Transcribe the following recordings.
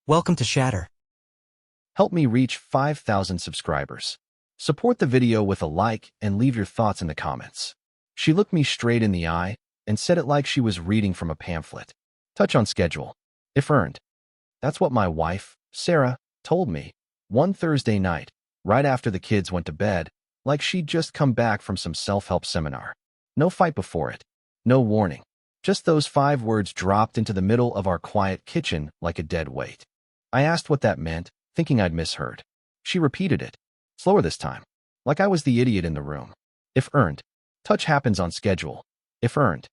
Welcome to Shatter. Help me reach 5,000 subscribers. Support the video with a like and leave your thoughts in the comments. She looked me straight in the eye and said it like she was reading from a pamphlet. Touch on schedule. If earned. That's what my wife, Sarah, told me one Thursday night, right after the kids went to bed, like she'd just come back from some self-help seminar. No fight before it. No warning. Just those 5 words dropped into the middle of our quiet kitchen like a dead weight. I asked what that meant, thinking I'd misheard. She repeated it, slower this time, like I was the idiot in the room. If earned. Touch happens on schedule. If earned.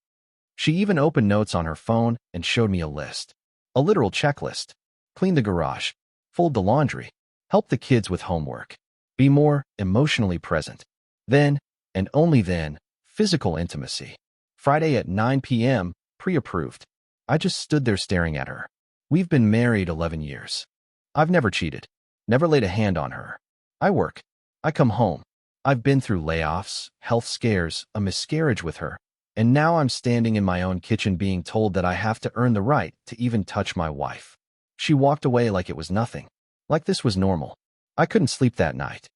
She even opened notes on her phone and showed me a list. A literal checklist. Clean the garage. Fold the laundry. Help the kids with homework. Be more emotionally present. Then, and only then, physical intimacy. Friday at 9 p.m., pre-approved. I just stood there staring at her. We've been married 11 years. I've never cheated. Never laid a hand on her. I work. I come home. I've been through layoffs, health scares, a miscarriage with her, and now I'm standing in my own kitchen being told that I have to earn the right to even touch my wife. She walked away like it was nothing. Like this was normal. I couldn't sleep that night.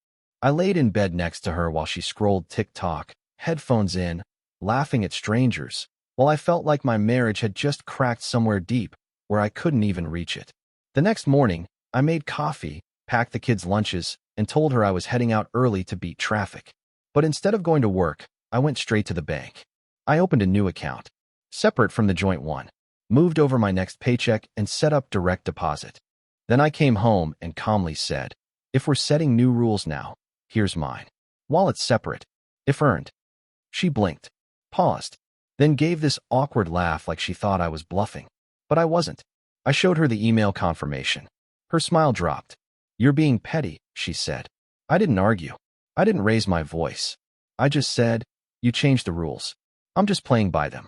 I laid in bed next to her while she scrolled TikTok, headphones in, laughing at strangers, while I felt like my marriage had just cracked somewhere deep where I couldn't even reach it. The next morning, I made coffee, packed the kids' lunches, and told her I was heading out early to beat traffic. But instead of going to work, I went straight to the bank. I opened a new account, separate from the joint one, moved over my next paycheck, and set up direct deposit. Then I came home and calmly said, if we're setting new rules now, here's mine. Wallet's separate. If earned. She blinked, paused, then gave this awkward laugh like she thought I was bluffing. But I wasn't. I showed her the email confirmation. Her smile dropped. You're being petty, she said. I didn't argue. I didn't raise my voice. I just said, you changed the rules. I'm just playing by them.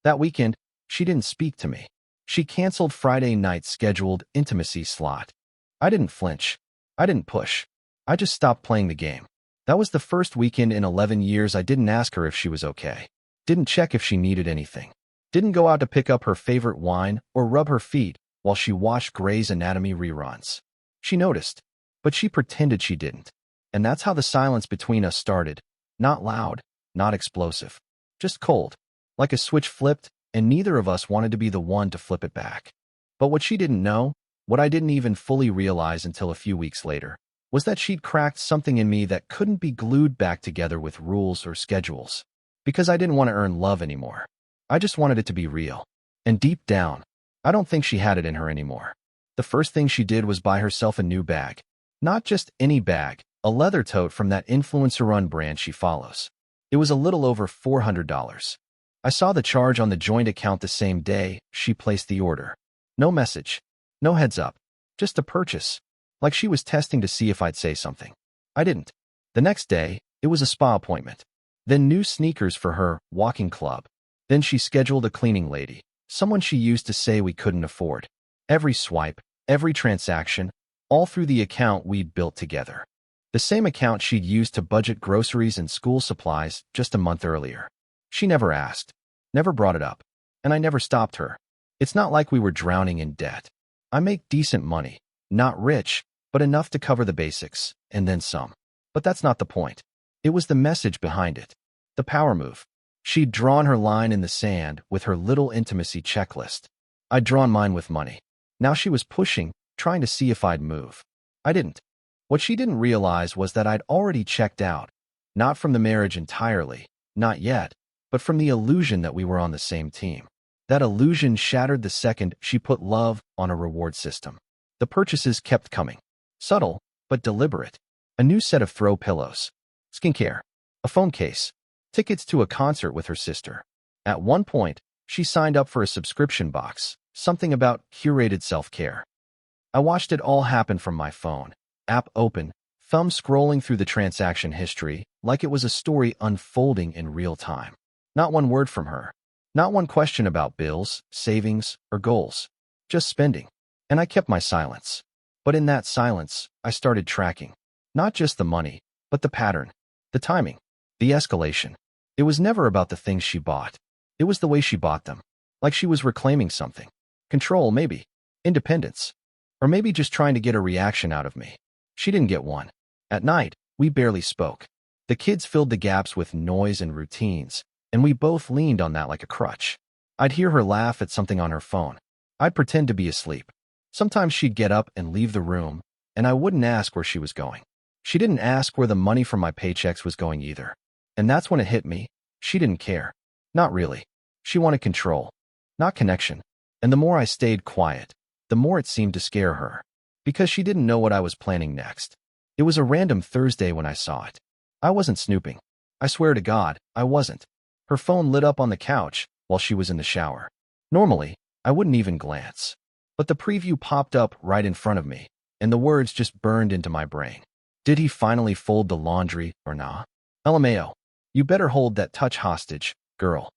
That weekend, she didn't speak to me. She canceled Friday night's scheduled intimacy slot. I didn't flinch. I didn't push. I just stopped playing the game. That was the first weekend in 11 years I didn't ask her if she was okay. Didn't check if she needed anything. Didn't go out to pick up her favorite wine or rub her feet while she watched Grey's Anatomy reruns. She noticed, but she pretended she didn't. And that's how the silence between us started. Not loud, not explosive. Just cold. Like a switch flipped, and neither of us wanted to be the one to flip it back. But what she didn't know, what I didn't even fully realize until a few weeks later, was that she'd cracked something in me that couldn't be glued back together with rules or schedules. Because I didn't want to earn love anymore. I just wanted it to be real. And deep down, I don't think she had it in her anymore. The first thing she did was buy herself a new bag. Not just any bag, a leather tote from that influencer-run brand she follows. It was a little over $400. I saw the charge on the joint account the same day she placed the order. No message. No heads up. Just a purchase. Like she was testing to see if I'd say something. I didn't. The next day, it was a spa appointment. Then new sneakers for her walking club. Then she scheduled a cleaning lady, someone she used to say we couldn't afford. Every swipe, every transaction, all through the account we'd built together. The same account she'd used to budget groceries and school supplies just a month earlier. She never asked, never brought it up, and I never stopped her. It's not like we were drowning in debt. I make decent money, not rich, but enough to cover the basics, and then some. But that's not the point. It was the message behind it. The power move. She'd drawn her line in the sand with her little intimacy checklist. I'd drawn mine with money. Now she was pushing, trying to see if I'd move. I didn't. What she didn't realize was that I'd already checked out. Not from the marriage entirely, not yet, but from the illusion that we were on the same team. That illusion shattered the second she put love on a reward system. The purchases kept coming. Subtle, but deliberate. A new set of throw pillows. Skincare. A phone case. Tickets to a concert with her sister. At one point, she signed up for a subscription box, something about curated self-care. I watched it all happen from my phone, app open, thumb scrolling through the transaction history like it was a story unfolding in real time. Not one word from her. Not one question about bills, savings, or goals. Just spending. And I kept my silence. But in that silence, I started tracking. Not just the money, but the pattern, the timing, the escalation. It was never about the things she bought. It was the way she bought them. Like she was reclaiming something. Control, maybe. Independence. Or maybe just trying to get a reaction out of me. She didn't get one. At night, we barely spoke. The kids filled the gaps with noise and routines, and we both leaned on that like a crutch. I'd hear her laugh at something on her phone. I'd pretend to be asleep. Sometimes she'd get up and leave the room, and I wouldn't ask where she was going. She didn't ask where the money from my paychecks was going either. And that's when it hit me. She didn't care. Not really. She wanted control, not connection. And the more I stayed quiet, the more it seemed to scare her. Because she didn't know what I was planning next. It was a random Thursday when I saw it. I wasn't snooping. I swear to God, I wasn't. Her phone lit up on the couch while she was in the shower. Normally, I wouldn't even glance. But the preview popped up right in front of me, and the words just burned into my brain. Did he finally fold the laundry or nah? LMAO. You better hold that touch hostage, girl.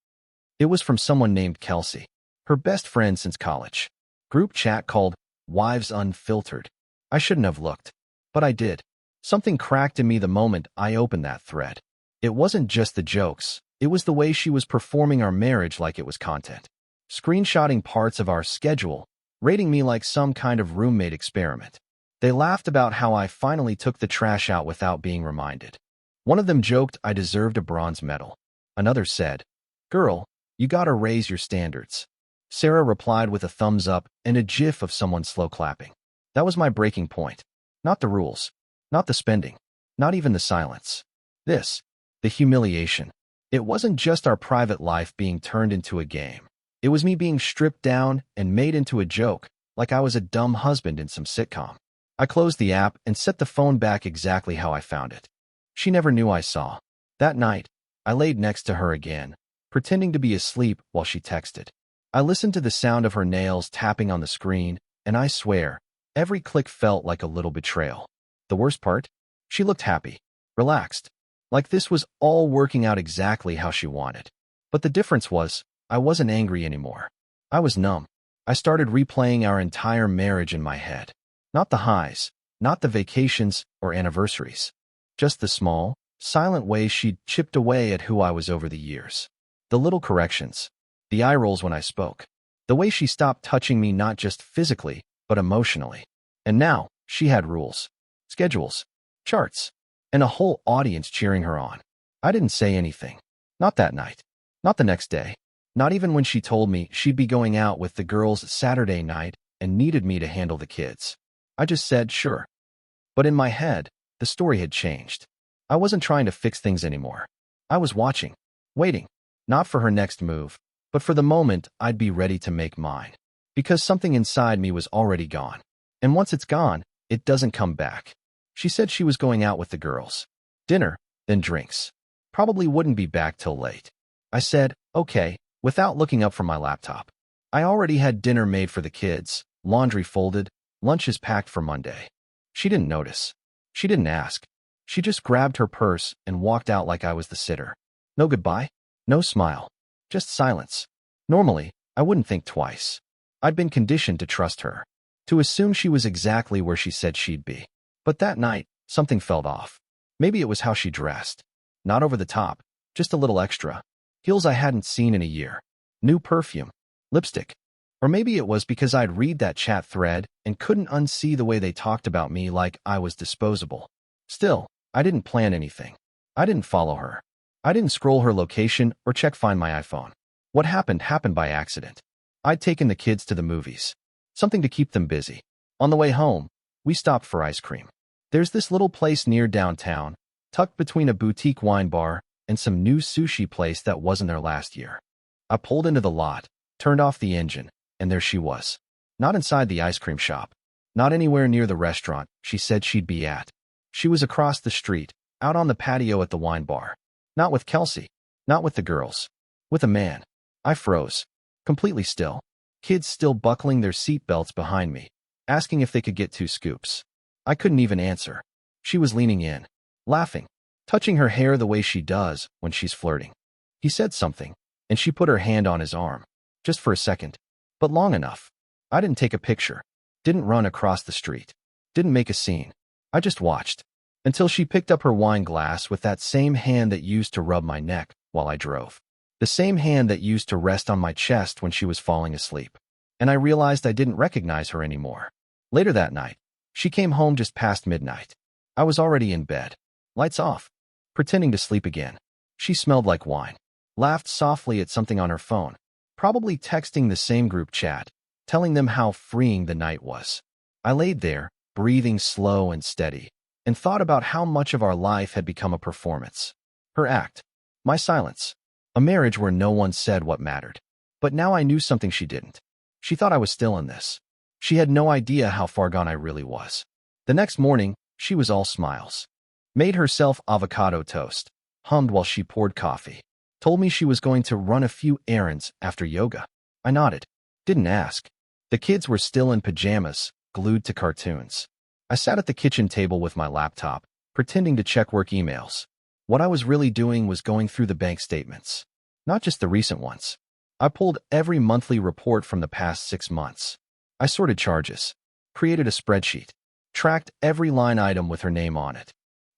It was from someone named Kelsey, her best friend since college. Group chat called Wives Unfiltered. I shouldn't have looked, but I did. Something cracked in me the moment I opened that thread. It wasn't just the jokes, it was the way she was performing our marriage like it was content. Screenshotting parts of our schedule, rating me like some kind of roommate experiment. They laughed about how I finally took the trash out without being reminded. One of them joked I deserved a bronze medal. Another said, "Girl, you gotta raise your standards." Sarah replied with a thumbs up and a gif of someone slow clapping. That was my breaking point. Not the rules. Not the spending. Not even the silence. The humiliation. It wasn't just our private life being turned into a game. It was me being stripped down and made into a joke, like I was a dumb husband in some sitcom. I closed the app and set the phone back exactly how I found it. She never knew I saw. That night, I laid next to her again, pretending to be asleep while she texted. I listened to the sound of her nails tapping on the screen, and I swear, every click felt like a little betrayal. The worst part? She looked happy, relaxed, like this was all working out exactly how she wanted. But the difference was, I wasn't angry anymore. I was numb. I started replaying our entire marriage in my head. Not the highs, not the vacations or anniversaries. Just the small, silent ways she'd chipped away at who I was over the years. The little corrections. The eye rolls when I spoke. The way she stopped touching me not just physically, but emotionally. And now, she had rules, schedules, charts, and a whole audience cheering her on. I didn't say anything. Not that night. Not the next day. Not even when she told me she'd be going out with the girls Saturday night and needed me to handle the kids. I just said, sure. But in my head, the story had changed. I wasn't trying to fix things anymore. I was watching, waiting, not for her next move, but for the moment I'd be ready to make mine. Because something inside me was already gone. And once it's gone, it doesn't come back. She said she was going out with the girls. Dinner, then drinks. Probably wouldn't be back till late. I said, okay, without looking up from my laptop. I already had dinner made for the kids, laundry folded, lunches packed for Monday. She didn't notice. She didn't ask. She just grabbed her purse and walked out like I was the sitter. No goodbye, no smile, just silence. Normally, I wouldn't think twice. I'd been conditioned to trust her, to assume she was exactly where she said she'd be. But that night, something felt off. Maybe it was how she dressed. Not over the top, just a little extra. Heels I hadn't seen in a year. New perfume, lipstick. Or maybe it was because I'd read that chat thread and couldn't unsee the way they talked about me like I was disposable. Still, I didn't plan anything. I didn't follow her. I didn't scroll her location or check Find My iPhone. What happened by accident. I'd taken the kids to the movies. Something to keep them busy. On the way home, we stopped for ice cream. There's this little place near downtown, tucked between a boutique wine bar and some new sushi place that wasn't there last year. I pulled into the lot, turned off the engine, and there she was. Not inside the ice cream shop. Not anywhere near the restaurant she said she'd be at. She was across the street, out on the patio at the wine bar. Not with Kelsey. Not with the girls. With a man. I froze. Completely still. Kids still buckling their seatbelts behind me, asking if they could get 2 scoops. I couldn't even answer. She was leaning in, laughing, touching her hair the way she does when she's flirting. He said something, and she put her hand on his arm. Just for a second. But long enough. I didn't take a picture. Didn't run across the street. Didn't make a scene. I just watched. Until she picked up her wine glass with that same hand that used to rub my neck while I drove. The same hand that used to rest on my chest when she was falling asleep. And I realized I didn't recognize her anymore. Later that night, she came home just past midnight. I was already in bed. Lights off. Pretending to sleep again. She smelled like wine. Laughed softly at something on her phone. Probably texting the same group chat, telling them how freeing the night was. I laid there, breathing slow and steady, and thought about how much of our life had become a performance. Her act. My silence. A marriage where no one said what mattered. But now I knew something she didn't. She thought I was still in this. She had no idea how far gone I really was. The next morning, she was all smiles. Made herself avocado toast. Hummed while she poured coffee. Told me she was going to run a few errands after yoga. I nodded. Didn't ask. The kids were still in pajamas, glued to cartoons. I sat at the kitchen table with my laptop, pretending to check work emails. What I was really doing was going through the bank statements. Not just the recent ones. I pulled every monthly report from the past 6 months. I sorted charges. Created a spreadsheet. Tracked every line item with her name on it.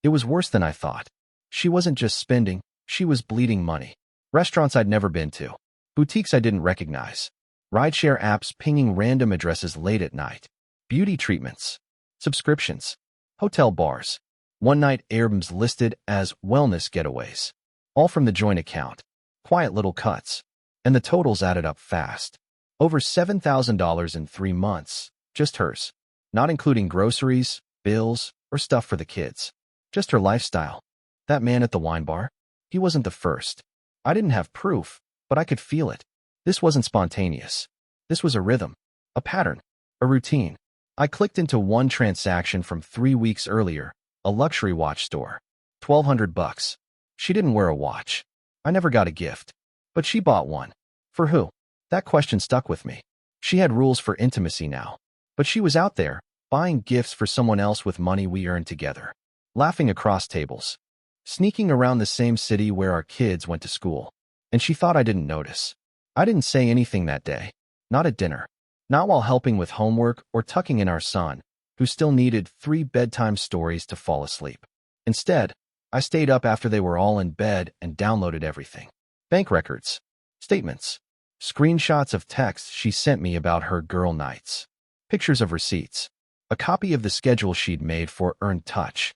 It was worse than I thought. She wasn't just spending, she was bleeding money. Restaurants I'd never been to. Boutiques I didn't recognize. Rideshare apps pinging random addresses late at night. Beauty treatments. Subscriptions. Hotel bars. One-night Airbnbs listed as wellness getaways. All from the joint account. Quiet little cuts. And the totals added up fast. Over $7,000 in 3 months. Just hers. Not including groceries, bills, or stuff for the kids. Just her lifestyle. That man at the wine bar? He wasn't the first. I didn't have proof, but I could feel it. This wasn't spontaneous. This was a rhythm. A pattern. A routine. I clicked into one transaction from 3 weeks earlier. A luxury watch store. $1,200. She didn't wear a watch. I never got a gift. But she bought one. For who? That question stuck with me. She had rules for intimacy now. But she was out there, buying gifts for someone else with money we earned together. Laughing across tables. Sneaking around the same city where our kids went to school. And she thought I didn't notice. I didn't say anything that day. Not at dinner. Not while helping with homework or tucking in our son, who still needed 3 bedtime stories to fall asleep. Instead, I stayed up after they were all in bed and downloaded everything. Bank records. Statements. Screenshots of texts she sent me about her girl nights. Pictures of receipts. A copy of the schedule she'd made for Earned Touch.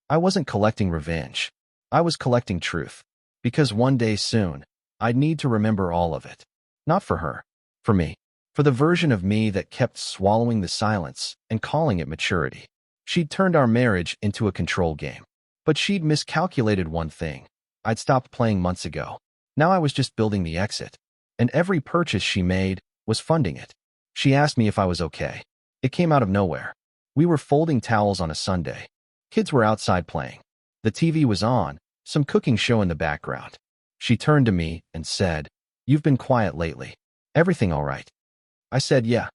I wasn't collecting revenge. I was collecting truth. Because one day soon, I'd need to remember all of it. Not for her. For me. For the version of me that kept swallowing the silence and calling it maturity. She'd turned our marriage into a control game. But she'd miscalculated one thing. I'd stopped playing months ago. Now I was just building the exit. And every purchase she made was funding it. She asked me if I was okay. It came out of nowhere. We were folding towels on a Sunday. Kids were outside playing. The TV was on, some cooking show in the background. She turned to me and said, "You've been quiet lately. Everything all right?" I said, "Yeah."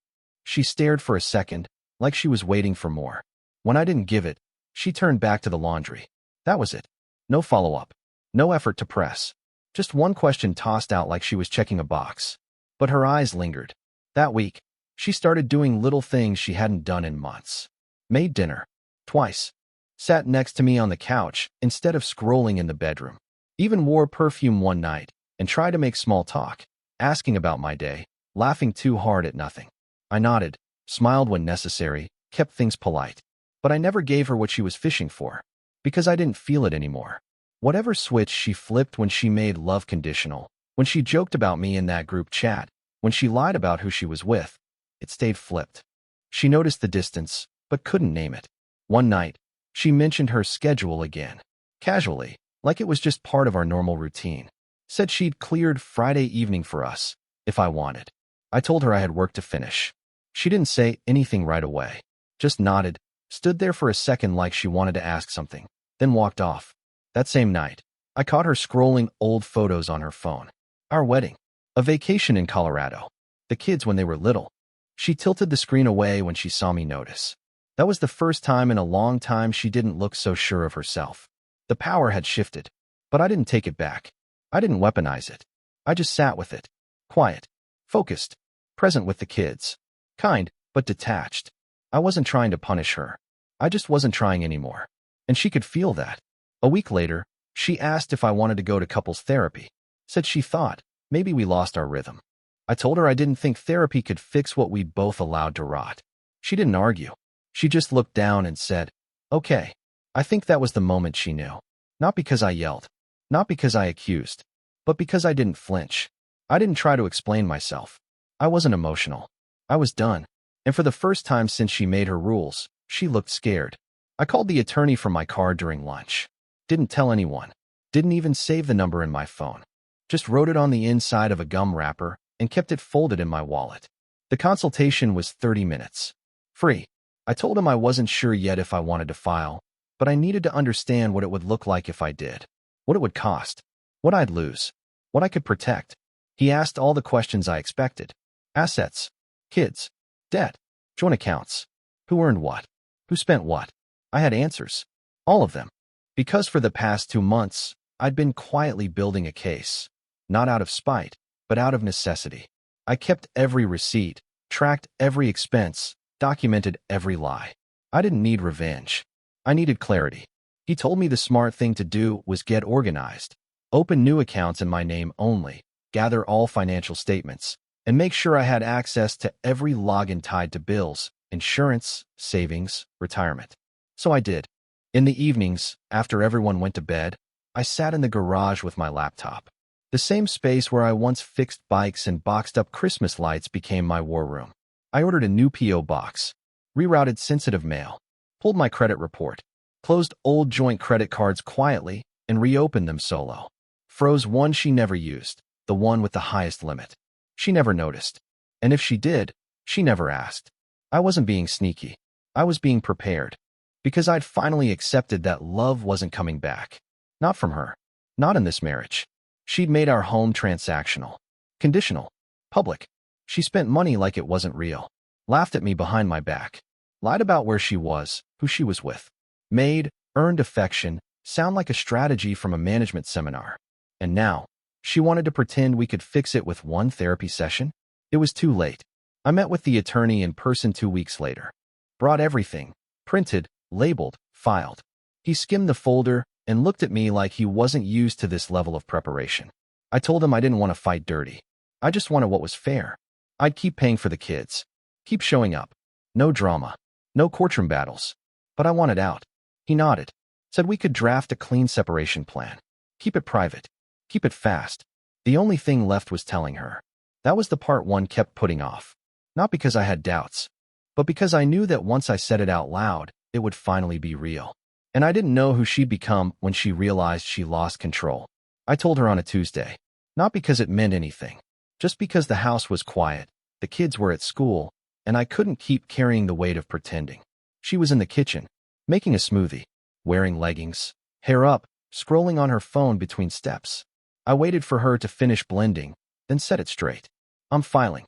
She stared for a second, like she was waiting for more. When I didn't give it, she turned back to the laundry. That was it. No follow-up. No effort to press. Just one question tossed out like she was checking a box. But her eyes lingered. That week, she started doing little things she hadn't done in months. Made dinner. Twice. Sat next to me on the couch instead of scrolling in the bedroom. Even wore perfume one night and tried to make small talk, asking about my day, laughing too hard at nothing. I nodded, smiled when necessary, kept things polite. But I never gave her what she was fishing for, because I didn't feel it anymore. Whatever switch she flipped when she made love conditional, when she joked about me in that group chat, when she lied about who she was with, it stayed flipped. She noticed the distance, but couldn't name it. One night, she mentioned her schedule again, casually, like it was just part of our normal routine. Said she'd cleared Friday evening for us, if I wanted. I told her I had work to finish. She didn't say anything right away, just nodded, stood there for a second like she wanted to ask something, then walked off. That same night, I caught her scrolling old photos on her phone. Our wedding. A vacation in Colorado. The kids when they were little. She tilted the screen away when she saw me notice. That was the first time in a long time she didn't look so sure of herself. The power had shifted, but I didn't take it back. I didn't weaponize it. I just sat with it. Quiet. Focused. Present with the kids. Kind, but detached. I wasn't trying to punish her. I just wasn't trying anymore. And she could feel that. A week later, she asked if I wanted to go to couples therapy. Said she thought, maybe we lost our rhythm. I told her I didn't think therapy could fix what we'd both allowed to rot. She didn't argue. She just looked down and said, "Okay." I think that was the moment she knew. Not because I yelled, not because I accused, but because I didn't flinch. I didn't try to explain myself. I wasn't emotional. I was done. And for the first time since she made her rules, she looked scared. I called the attorney from my car during lunch. Didn't tell anyone. Didn't even save the number in my phone. Just wrote it on the inside of a gum wrapper and kept it folded in my wallet. The consultation was 30 minutes. Free. I told him I wasn't sure yet if I wanted to file, but I needed to understand what it would look like if I did, what it would cost, what I'd lose, what I could protect. He asked all the questions I expected. Assets, kids, debt, joint accounts, who earned what, who spent what. I had answers. All of them. Because for the past 2 months, I'd been quietly building a case. Not out of spite, but out of necessity. I kept every receipt, tracked every expense, documented every lie. I didn't need revenge. I needed clarity. He told me the smart thing to do was get organized, open new accounts in my name only, gather all financial statements, and make sure I had access to every login tied to bills, insurance, savings, retirement. So I did. In the evenings, after everyone went to bed, I sat in the garage with my laptop. The same space where I once fixed bikes and boxed up Christmas lights became my war room. I ordered a new P.O. box, rerouted sensitive mail, pulled my credit report, closed old joint credit cards quietly, and reopened them solo. Froze one she never used, the one with the highest limit. She never noticed. And if she did, she never asked. I wasn't being sneaky. I was being prepared. Because I'd finally accepted that love wasn't coming back. Not from her. Not in this marriage. She'd made our home transactional, conditional, public. She spent money like it wasn't real. Laughed at me behind my back. Lied about where she was, who she was with. Made, earned affection, sound like a strategy from a management seminar. And now, she wanted to pretend we could fix it with one therapy session? It was too late. I met with the attorney in person 2 weeks later. Brought everything. Printed, labeled, filed. He skimmed the folder and looked at me like he wasn't used to this level of preparation. I told him I didn't want to fight dirty. I just wanted what was fair. I'd keep paying for the kids. Keep showing up. No drama. No courtroom battles. But I wanted out. He nodded. Said we could draft a clean separation plan. Keep it private. Keep it fast. The only thing left was telling her. That was the part one kept putting off. Not because I had doubts, but because I knew that once I said it out loud, it would finally be real. And I didn't know who she'd become when she realized she lost control. I told her on a Tuesday. Not because it meant anything. Just because the house was quiet, the kids were at school, and I couldn't keep carrying the weight of pretending. She was in the kitchen, making a smoothie, wearing leggings, hair up, scrolling on her phone between steps. I waited for her to finish blending, then set it straight. I'm filing.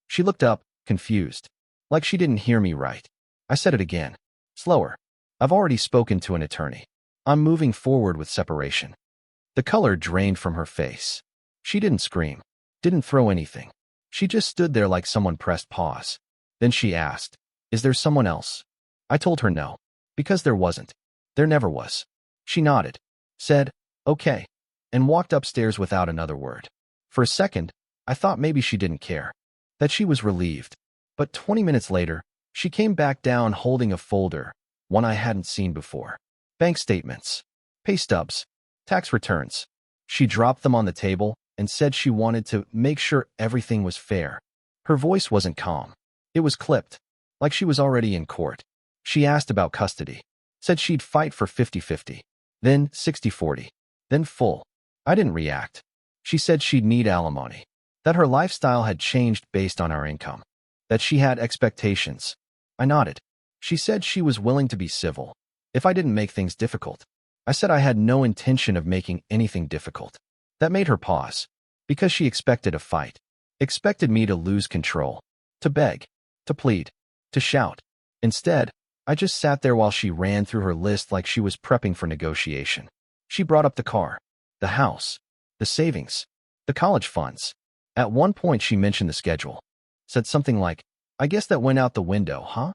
She looked up, confused. Like she didn't hear me right. I said it again. Slower. I've already spoken to an attorney. I'm moving forward with separation. The color drained from her face. She didn't scream. Didn't throw anything. She just stood there like someone pressed pause. Then she asked, "Is there someone else?" I told her no. Because there wasn't. There never was. She nodded. Said, "Okay." And walked upstairs without another word. For a second, I thought maybe she didn't care. That she was relieved. But 20 minutes later, she came back down holding a folder, one I hadn't seen before. Bank statements, pay stubs, tax returns. She dropped them on the table and said she wanted to make sure everything was fair. Her voice wasn't calm. It was clipped, like she was already in court. She asked about custody. Said she'd fight for 50-50, then 60-40, then full. I didn't react. She said she'd need alimony. That her lifestyle had changed based on our income. That she had expectations. I nodded. She said she was willing to be civil, if I didn't make things difficult. I said I had no intention of making anything difficult. That made her pause, because she expected a fight. Expected me to lose control, to beg, to plead, to shout. Instead, I just sat there while she ran through her list like she was prepping for negotiation. She brought up the car, the house, the savings, the college funds. At one point she mentioned the schedule. Said something like, "I guess that went out the window, huh?"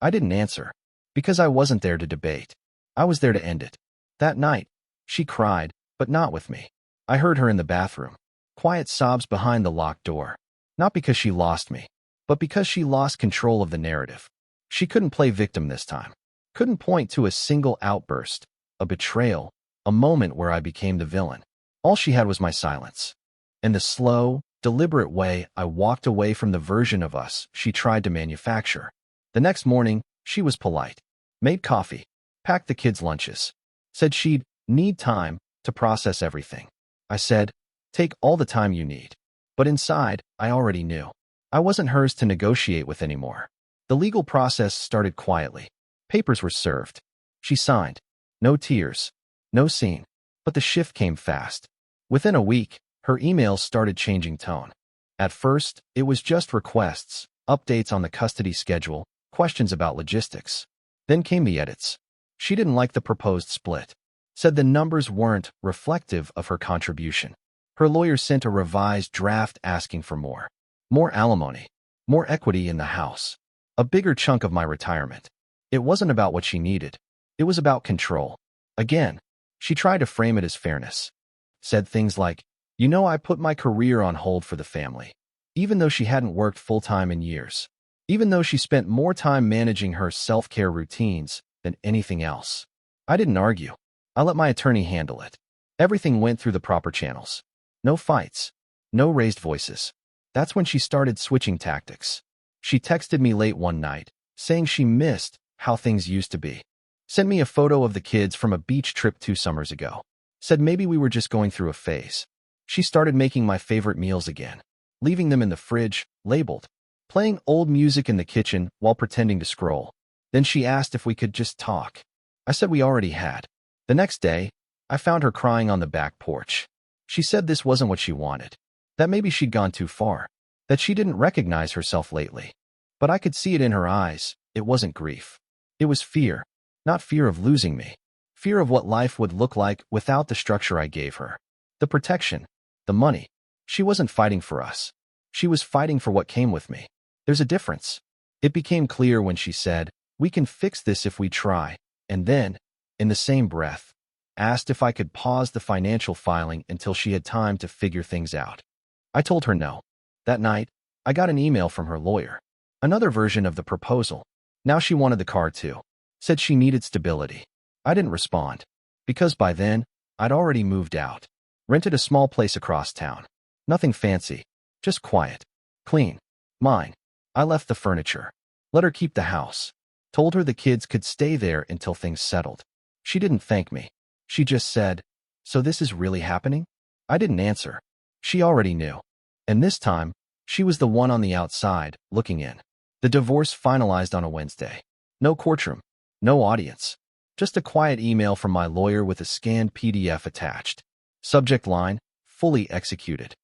I didn't answer, because I wasn't there to debate. I was there to end it. That night, she cried, but not with me. I heard her in the bathroom. Quiet sobs behind the locked door. Not because she lost me, but because she lost control of the narrative. She couldn't play victim this time. Couldn't point to a single outburst, a betrayal, a moment where I became the villain. All she had was my silence. And the slow, deliberate way I walked away from the version of us she tried to manufacture. The next morning, she was polite. Made coffee. Packed the kids' lunches. Said she'd need time to process everything. I said, take all the time you need. But inside, I already knew. I wasn't hers to negotiate with anymore. The legal process started quietly. Papers were served. She signed. No tears. No scene. But the shift came fast. Within a week, her emails started changing tone. At first, it was just requests, updates on the custody schedule, questions about logistics. Then came the edits. She didn't like the proposed split. Said the numbers weren't reflective of her contribution. Her lawyer sent a revised draft asking for more. More alimony. More equity in the house. A bigger chunk of my retirement. It wasn't about what she needed. It was about control. Again, she tried to frame it as fairness. Said things like, you know, I put my career on hold for the family. Even though she hadn't worked full-time in years. Even though she spent more time managing her self-care routines than anything else. I didn't argue. I let my attorney handle it. Everything went through the proper channels. No fights. No raised voices. That's when she started switching tactics. She texted me late one night, saying she missed how things used to be. Sent me a photo of the kids from a beach trip 2 summers ago. Said maybe we were just going through a phase. She started making my favorite meals again. Leaving them in the fridge, labeled. Playing old music in the kitchen while pretending to scroll. Then she asked if we could just talk. I said we already had. The next day, I found her crying on the back porch. She said this wasn't what she wanted. That maybe she'd gone too far. That she didn't recognize herself lately. But I could see it in her eyes. It wasn't grief. It was fear. Not fear of losing me. Fear of what life would look like without the structure I gave her. The protection. The money. She wasn't fighting for us. She was fighting for what came with me. There's a difference. It became clear when she said, we can fix this if we try, and then, in the same breath, asked if I could pause the financial filing until she had time to figure things out. I told her no. That night, I got an email from her lawyer. Another version of the proposal. Now she wanted the car too. Said she needed stability. I didn't respond. Because by then, I'd already moved out. Rented a small place across town. Nothing fancy. Just quiet. Clean. Mine. I left the furniture. Let her keep the house. Told her the kids could stay there until things settled. She didn't thank me. She just said, so this is really happening? I didn't answer. She already knew. And this time, she was the one on the outside, looking in. The divorce finalized on a Wednesday. No courtroom. No audience. Just a quiet email from my lawyer with a scanned PDF attached. Subject line, fully executed.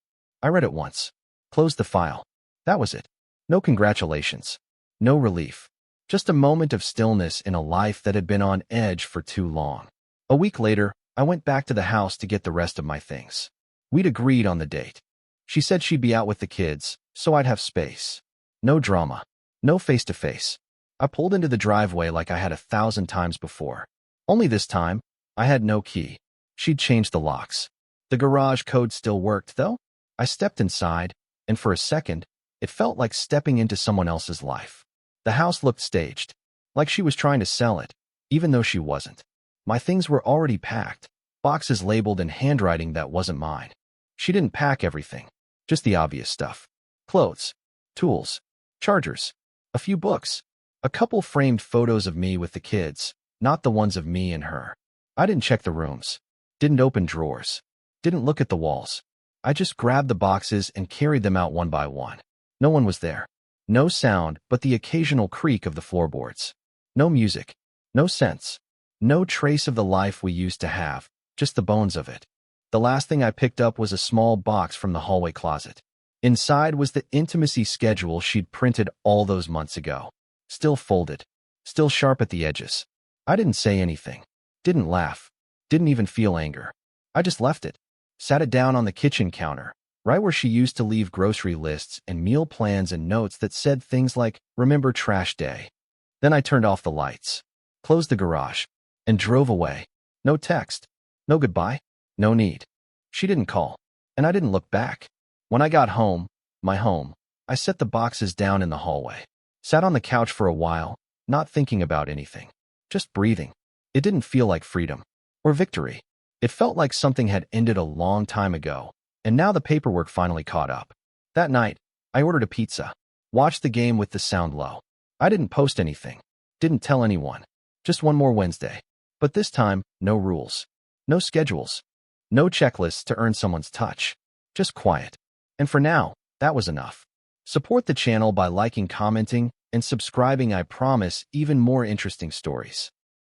I read it once. Closed the file. That was it. No congratulations. No relief. Just a moment of stillness in a life that had been on edge for too long. A week later, I went back to the house to get the rest of my things. We'd agreed on the date. She said she'd be out with the kids, so I'd have space. No drama. No face-to-face. I pulled into the driveway like I had 1,000 times before. Only this time, I had no key. She'd changed the locks. The garage code still worked, though. I stepped inside, and for a second, it felt like stepping into someone else's life. The house looked staged, like she was trying to sell it, even though she wasn't. My things were already packed, boxes labeled in handwriting that wasn't mine. She didn't pack everything, just the obvious stuff. Clothes, tools, chargers, a few books, a couple framed photos of me with the kids, not the ones of me and her. I didn't check the rooms, didn't open drawers, didn't look at the walls. I just grabbed the boxes and carried them out one by one. No one was there. No sound but the occasional creak of the floorboards. No music. No sense. No trace of the life we used to have, just the bones of it. The last thing I picked up was a small box from the hallway closet. Inside was the intimacy schedule she'd printed all those months ago. Still folded. Still sharp at the edges. I didn't say anything. Didn't laugh. Didn't even feel anger. I just left it. Sat it down on the kitchen counter, right where she used to leave grocery lists and meal plans and notes that said things like, remember trash day. Then I turned off the lights, closed the garage, and drove away. No text. No goodbye. No need. She didn't call, and I didn't look back. When I got home, my home, I set the boxes down in the hallway. Sat on the couch for a while, not thinking about anything, just breathing. It didn't feel like freedom or victory. It felt like something had ended a long time ago, and now the paperwork finally caught up. That night, I ordered a pizza, watched the game with the sound low. I didn't post anything, didn't tell anyone, just one more Wednesday. But this time, no rules, no schedules, no checklists to earn someone's touch, just quiet. And for now, that was enough. Support the channel by liking, commenting, and subscribing. I promise even more interesting stories.